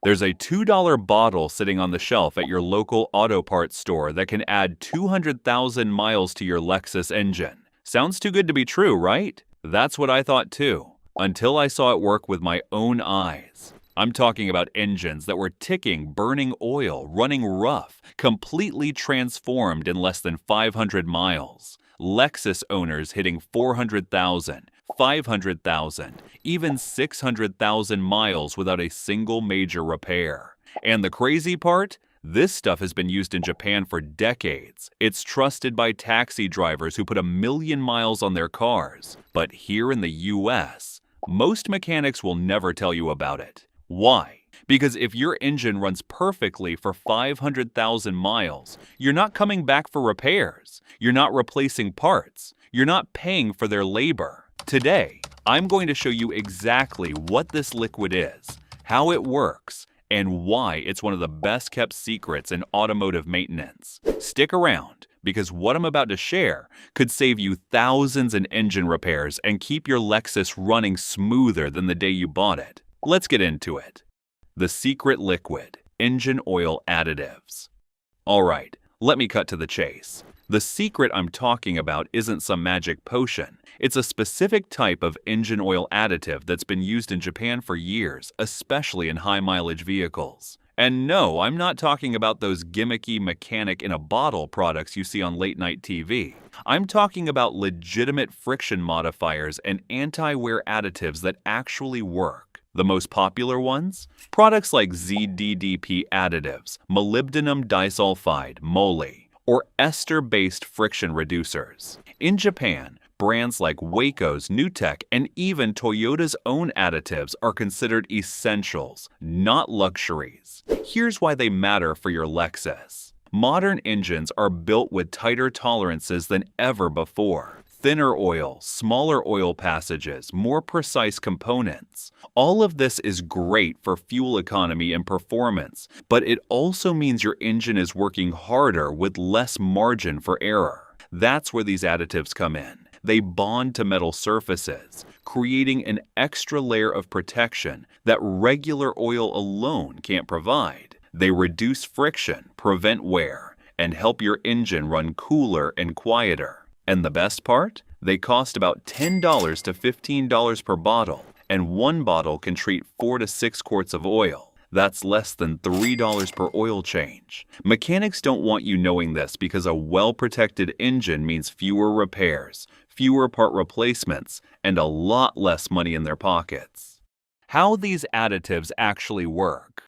There's a $2 bottle sitting on the shelf at your local auto parts store that can add 200,000 miles to your Lexus engine. Sounds too good to be true, right? That's what I thought too, until I saw it work with my own eyes. I'm talking about engines that were ticking, burning oil, running rough, completely transformed in less than 500 miles. Lexus owners hitting 400,000, 500,000, even 600,000 miles without a single major repair. And the crazy part? This stuff has been used in Japan for decades. It's trusted by taxi drivers who put 1,000,000 miles on their cars. But here in the US, most mechanics will never tell you about it. Why? Because if your engine runs perfectly for 500,000 miles, you're not coming back for repairs. You're not replacing parts. You're not paying for their labor. Today, I'm going to show you exactly what this liquid is, how it works, and why it's one of the best kept secrets in automotive maintenance. Stick around, because what I'm about to share could save you thousands in engine repairs and keep your Lexus running smoother than the day you bought it. Let's get into it. The secret liquid, engine oil additives. All right, let me cut to the chase. The secret I'm talking about isn't some magic potion. It's a specific type of engine oil additive that's been used in Japan for years, especially in high-mileage vehicles. And no, I'm not talking about those gimmicky mechanic-in-a-bottle products you see on late-night TV. I'm talking about legitimate friction modifiers and anti-wear additives that actually work. The most popular ones? Products like ZDDP additives, molybdenum disulfide, moly, or ester-based friction reducers. In Japan, brands like Waco's, NewTek, and even Toyota's own additives are considered essentials, not luxuries. Here's why they matter for your Lexus. Modern engines are built with tighter tolerances than ever before. Thinner oil, smaller oil passages, more precise components. All of this is great for fuel economy and performance, but it also means your engine is working harder with less margin for error. That's where these additives come in. They bond to metal surfaces, creating an extra layer of protection that regular oil alone can't provide. They reduce friction, prevent wear, and help your engine run cooler and quieter. And the best part? They cost about $10 to $15 per bottle, and one bottle can treat 4 to 6 quarts of oil. That's less than $3 per oil change. Mechanics don't want you knowing this because a well-protected engine means fewer repairs, fewer part replacements, and a lot less money in their pockets. How these additives actually work.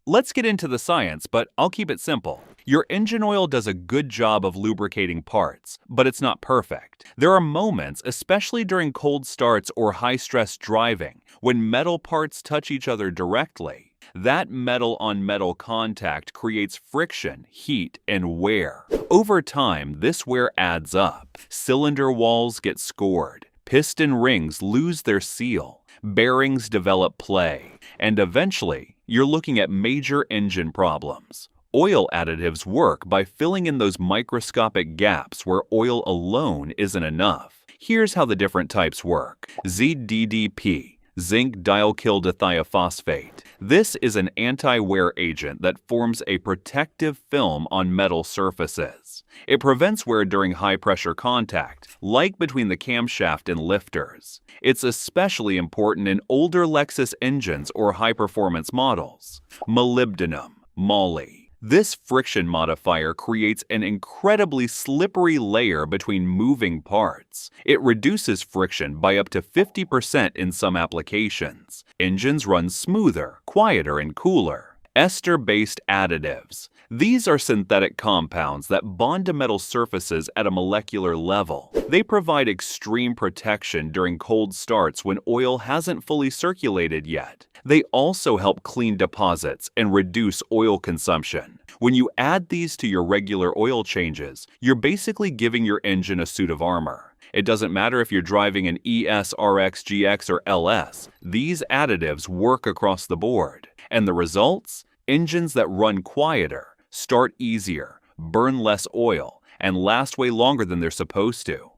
Let's get into the science, but I'll keep it simple. Your engine oil does a good job of lubricating parts, but it's not perfect. There are moments, especially during cold starts or high-stress driving, when metal parts touch each other directly. That metal-on-metal contact creates friction, heat, and wear. Over time, this wear adds up. Cylinder walls get scored, piston rings lose their seal, bearings develop play, and eventually, you're looking at major engine problems. Oil additives work by filling in those microscopic gaps where oil alone isn't enough. Here's how the different types work. ZDDP, zinc dialkyl-dithiaphosphate. This is an anti-wear agent that forms a protective film on metal surfaces. It prevents wear during high-pressure contact, like between the camshaft and lifters. It's especially important in older Lexus engines or high-performance models. Molybdenum, moly. This friction modifier creates an incredibly slippery layer between moving parts. It reduces friction by up to 50% in some applications. Engines run smoother, quieter, and cooler. Ester-based additives. These are synthetic compounds that bond to metal surfaces at a molecular level. They provide extreme protection during cold starts when oil hasn't fully circulated yet. They also help clean deposits and reduce oil consumption. When you add these to your regular oil changes, you're basically giving your engine a suit of armor. It doesn't matter if you're driving an ES, RX, GX, or LS. These additives work across the board. And the results? Engines that run quieter, start easier, burn less oil, and last way longer than they're supposed to.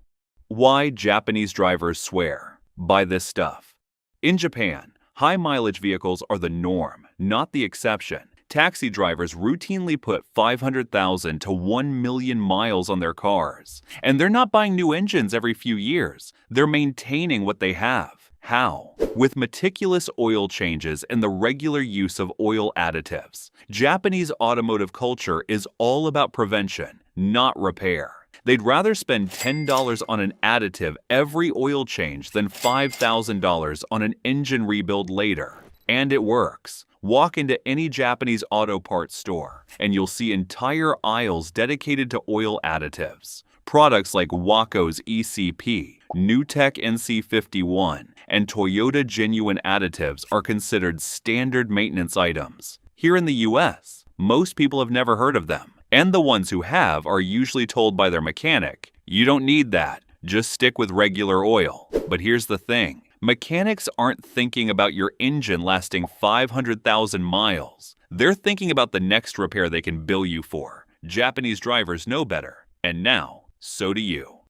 Why Japanese drivers swear by this stuff. In Japan, High-mileage vehicles are the norm, not the exception. Taxi drivers routinely put 500,000 to 1 million miles on their cars. And they're not buying new engines every few years. They're maintaining what they have. How? With meticulous oil changes and the regular use of oil additives. Japanese automotive culture is all about prevention, not repair. They'd rather spend $10 on an additive every oil change than $5,000 on an engine rebuild later. And it works. Walk into any Japanese auto parts store, and you'll see entire aisles dedicated to oil additives. Products like Waco's ECP, NewTek NC51, and Toyota Genuine Additives are considered standard maintenance items. Here in the US, most people have never heard of them, and the ones who have are usually told by their mechanic, "You don't need that, just stick with regular oil." But here's the thing. Mechanics aren't thinking about your engine lasting 500,000 miles. They're thinking about the next repair they can bill you for. Japanese drivers know better, and now, so do you.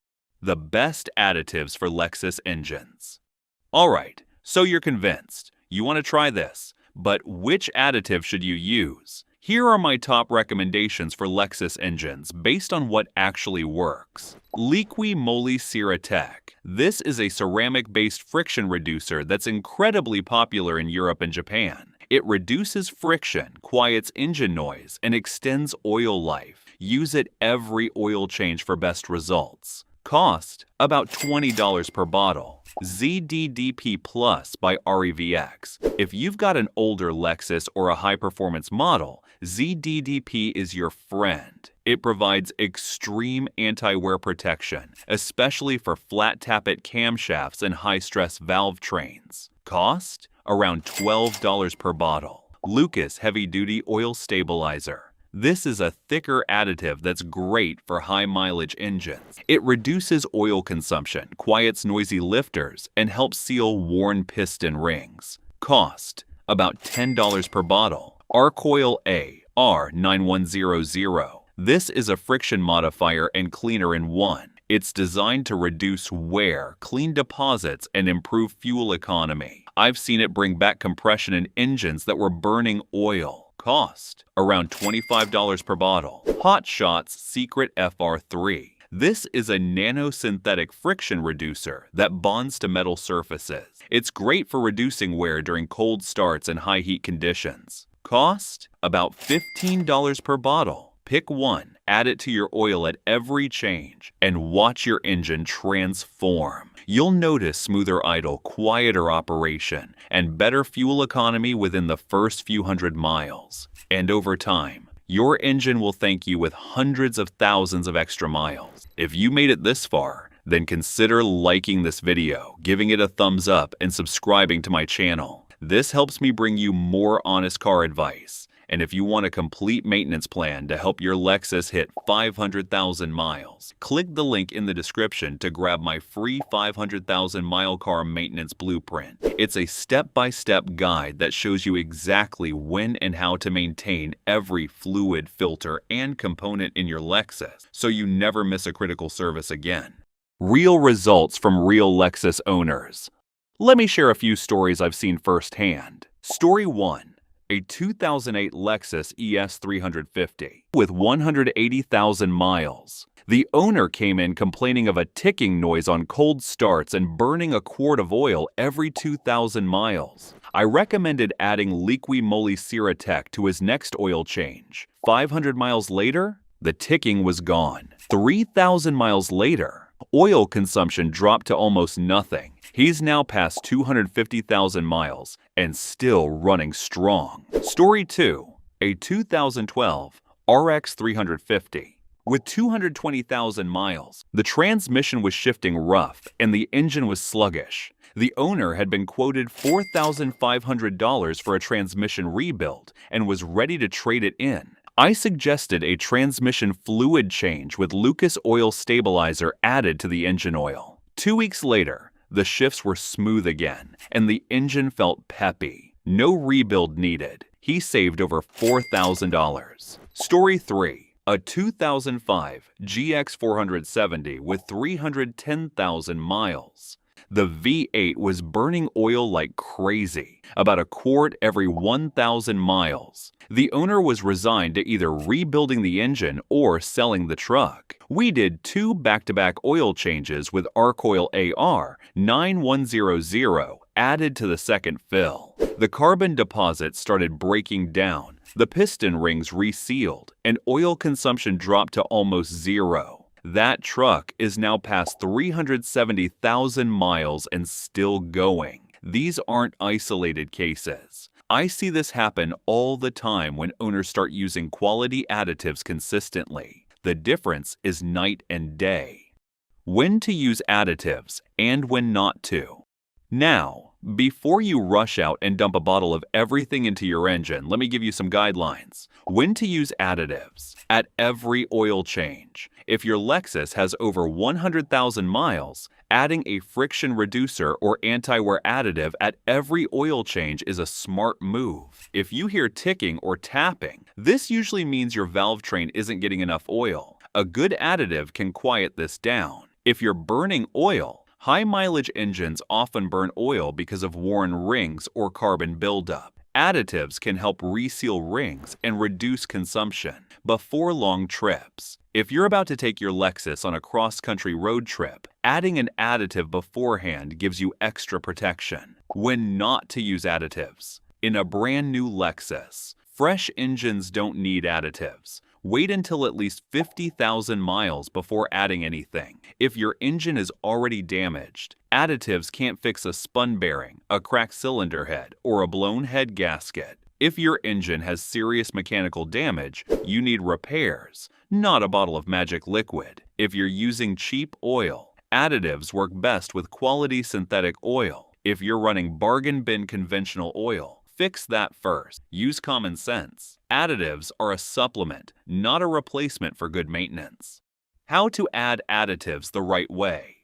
The best additives for Lexus engines. Alright, so you're convinced. You want to try this, but which additive should you use? Here are my top recommendations for Lexus engines based on what actually works. Liqui Moly Ceratec. This is a ceramic-based friction reducer that's incredibly popular in Europe and Japan. It reduces friction, quiets engine noise, and extends oil life. Use it every oil change for best results. Cost, about $20 per bottle. ZDDP Plus by REVX. If you've got an older Lexus or a high-performance model, ZDDP is your friend. It provides extreme anti-wear protection, especially for flat tappet camshafts and high-stress valve trains. Cost? Around $12 per bottle. Lucas Heavy Duty Oil Stabilizer. This is a thicker additive that's great for high-mileage engines. It reduces oil consumption, quiets noisy lifters, and helps seal worn piston rings. Cost? About $10 per bottle. Arcoil A R9100. This is a friction modifier and cleaner in one. It's designed to reduce wear, clean deposits, and improve fuel economy. I've seen it bring back compression in engines that were burning oil. Cost? Around $25 per bottle. Hot Shots Secret FR3. This is a nanosynthetic friction reducer that bonds to metal surfaces. It's great for reducing wear during cold starts and high heat conditions. Cost? About $15 per bottle. Pick one, add it to your oil at every change, and watch your engine transform. You'll notice smoother idle, quieter operation, and better fuel economy within the first few hundred miles. And over time, your engine will thank you with hundreds of thousands of extra miles. If you made it this far, then consider liking this video, giving it a thumbs up, and subscribing to my channel. This helps me bring you more honest car advice. And if you want a complete maintenance plan to help your Lexus hit 500,000 miles, click the link in the description to grab my free 500,000-mile car maintenance blueprint. It's a step-by-step guide that shows you exactly when and how to maintain every fluid, filter, and component in your Lexus, so you never miss a critical service again. Real results from real Lexus owners. Let me share a few stories I've seen firsthand. Story 1. A 2008 Lexus ES350 with 180,000 miles. The owner came in complaining of a ticking noise on cold starts and burning a quart of oil every 2,000 miles. I recommended adding Liqui Moly Ceratec to his next oil change. 500 miles later, the ticking was gone. 3,000 miles later, oil consumption dropped to almost nothing. He's now past 250,000 miles and still running strong. Story 2. A 2012 RX 350. With 220,000 miles, the transmission was shifting rough and the engine was sluggish. The owner had been quoted $4,500 for a transmission rebuild and was ready to trade it in. I suggested a transmission fluid change with Lucas Oil Stabilizer added to the engine oil. 2 weeks later, the shifts were smooth again, and the engine felt peppy. No rebuild needed. He saved over $4,000. Story 3. A 2005 GX470 with 310,000 miles. The V8 was burning oil like crazy, about a quart every 1,000 miles. The owner was resigned to either rebuilding the engine or selling the truck. We did 2 back-to-back oil changes with Arcoil AR 9100 added to the second fill. The carbon deposit started breaking down, the piston rings resealed, and oil consumption dropped to almost zero. That truck is now past 370,000 miles and still going. These aren't isolated cases. I see this happen all the time when owners start using quality additives consistently. The difference is night and day. When to use additives and when not to. Now, before you rush out and dump a bottle of everything into your engine, let me give you some guidelines. When to use additives. At every oil change. If your Lexus has over 100,000 miles, adding a friction reducer or anti-wear additive at every oil change is a smart move. If you hear ticking or tapping, this usually means your valve train isn't getting enough oil. A good additive can quiet this down. If you're burning oil, high-mileage engines often burn oil because of worn rings or carbon buildup. Additives can help reseal rings and reduce consumption before long trips. If you're about to take your Lexus on a cross-country road trip, adding an additive beforehand gives you extra protection. When not to use additives. In a brand new Lexus, fresh engines don't need additives. Wait until at least 50,000 miles before adding anything. If your engine is already damaged, additives can't fix a spun bearing, a cracked cylinder head, or a blown head gasket. If your engine has serious mechanical damage, you need repairs, not a bottle of magic liquid. If you're using cheap oil, additives work best with quality synthetic oil. If you're running bargain bin conventional oil, fix that first. Use common sense. Additives are a supplement, not a replacement for good maintenance. How to add additives the right way.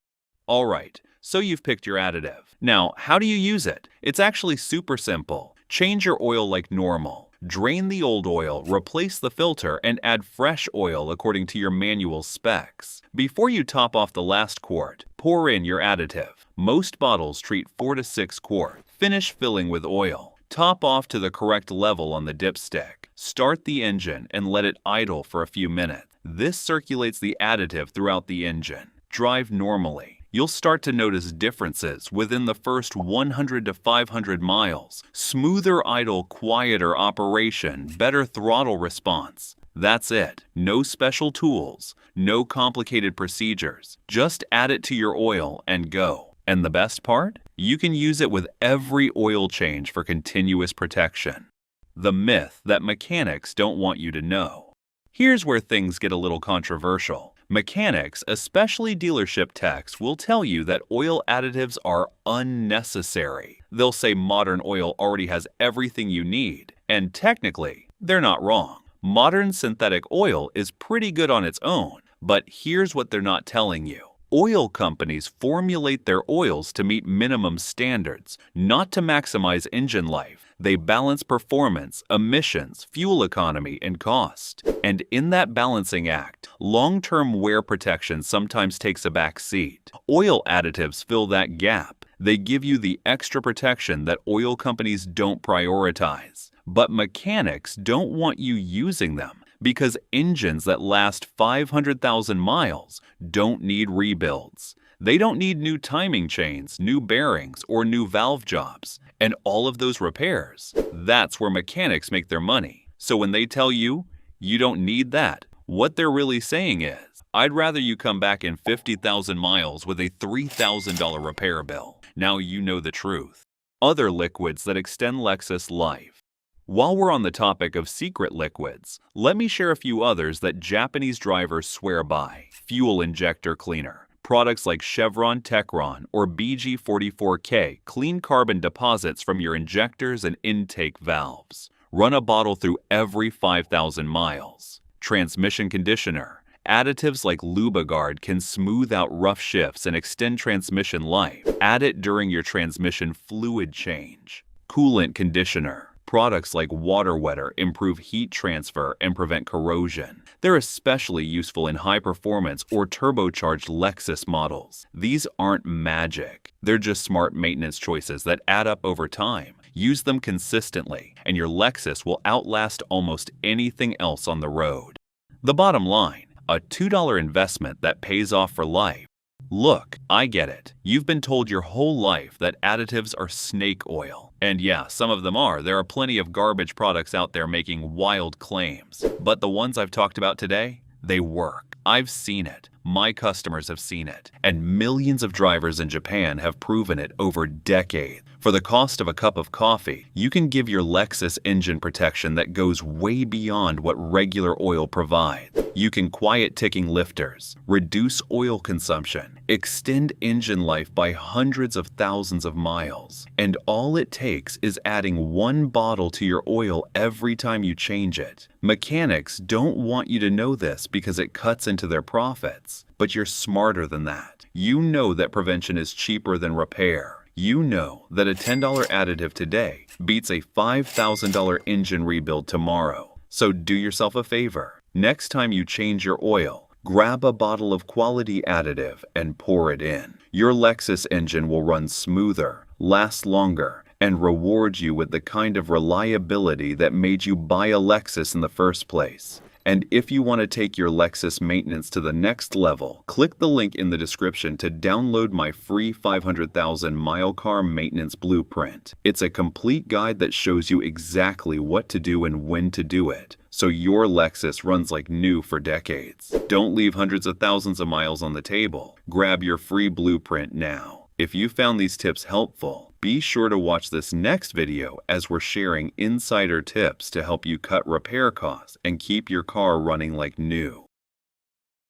Alright, so you've picked your additive. Now, how do you use it? It's actually super simple. Change your oil like normal. Drain the old oil, replace the filter, and add fresh oil according to your manual specs. Before you top off the last quart, pour in your additive. Most bottles treat 4 to 6 quarts. Finish filling with oil. Top off to the correct level on the dipstick. Start the engine and let it idle for a few minutes. This circulates the additive throughout the engine. Drive normally. You'll start to notice differences within the first 100 to 500 miles. Smoother idle, quieter operation, better throttle response. That's it. No special tools, no complicated procedures. Just add it to your oil and go. And the best part? You can use it with every oil change for continuous protection. The myth that mechanics don't want you to know. Here's where things get a little controversial. Mechanics, especially dealership techs, will tell you that oil additives are unnecessary. They'll say modern oil already has everything you need, and technically, they're not wrong. Modern synthetic oil is pretty good on its own, but here's what they're not telling you. Oil companies formulate their oils to meet minimum standards, not to maximize engine life. They balance performance, emissions, fuel economy, and cost. And in that balancing act, long-term wear protection sometimes takes a back seat. Oil additives fill that gap. They give you the extra protection that oil companies don't prioritize. But mechanics don't want you using them because engines that last 500,000 miles don't need rebuilds. They don't need new timing chains, new bearings, or new valve jobs. And all of those repairs, that's where mechanics make their money. So when they tell you, you don't need that, what they're really saying is, I'd rather you come back in 50,000 miles with a $3,000 repair bill. Now you know the truth. Other liquids that extend Lexus life. While we're on the topic of secret liquids, let me share a few others that Japanese drivers swear by. Fuel injector cleaner. Products like Chevron Techron or BG44K clean carbon deposits from your injectors and intake valves. Run a bottle through every 5,000 miles. Transmission conditioner. Additives like Lubagard can smooth out rough shifts and extend transmission life. Add it during your transmission fluid change. Coolant conditioner. Products like Water Wetter improve heat transfer and prevent corrosion. They're especially useful in high-performance or turbocharged Lexus models. These aren't magic. They're just smart maintenance choices that add up over time. Use them consistently, and your Lexus will outlast almost anything else on the road. The bottom line, a $2 investment that pays off for life. Look, I get it. You've been told your whole life that additives are snake oil. And yeah, some of them are. There are plenty of garbage products out there making wild claims. But the ones I've talked about today, they work. I've seen it. My customers have seen it. And millions of drivers in Japan have proven it over decades. For the cost of a cup of coffee, you can give your Lexus engine protection that goes way beyond what regular oil provides. You can quiet ticking lifters, reduce oil consumption, extend engine life by hundreds of thousands of miles. And all it takes is adding one bottle to your oil every time you change it. Mechanics don't want you to know this because it cuts into their profits. But you're smarter than that. You know that prevention is cheaper than repair. You know that a $10 additive today beats a $5,000 engine rebuild tomorrow. So do yourself a favor. Next time you change your oil, grab a bottle of quality additive and pour it in. Your Lexus engine will run smoother, last longer, and reward you with the kind of reliability that made you buy a Lexus in the first place. And if you want to take your Lexus maintenance to the next level, click the link in the description to download my free 500,000 mile car maintenance blueprint. It's a complete guide that shows you exactly what to do and when to do it, so your Lexus runs like new for decades. Don't leave hundreds of thousands of miles on the table. Grab your free blueprint now. If you found these tips helpful, be sure to watch this next video as we're sharing insider tips to help you cut repair costs and keep your car running like new.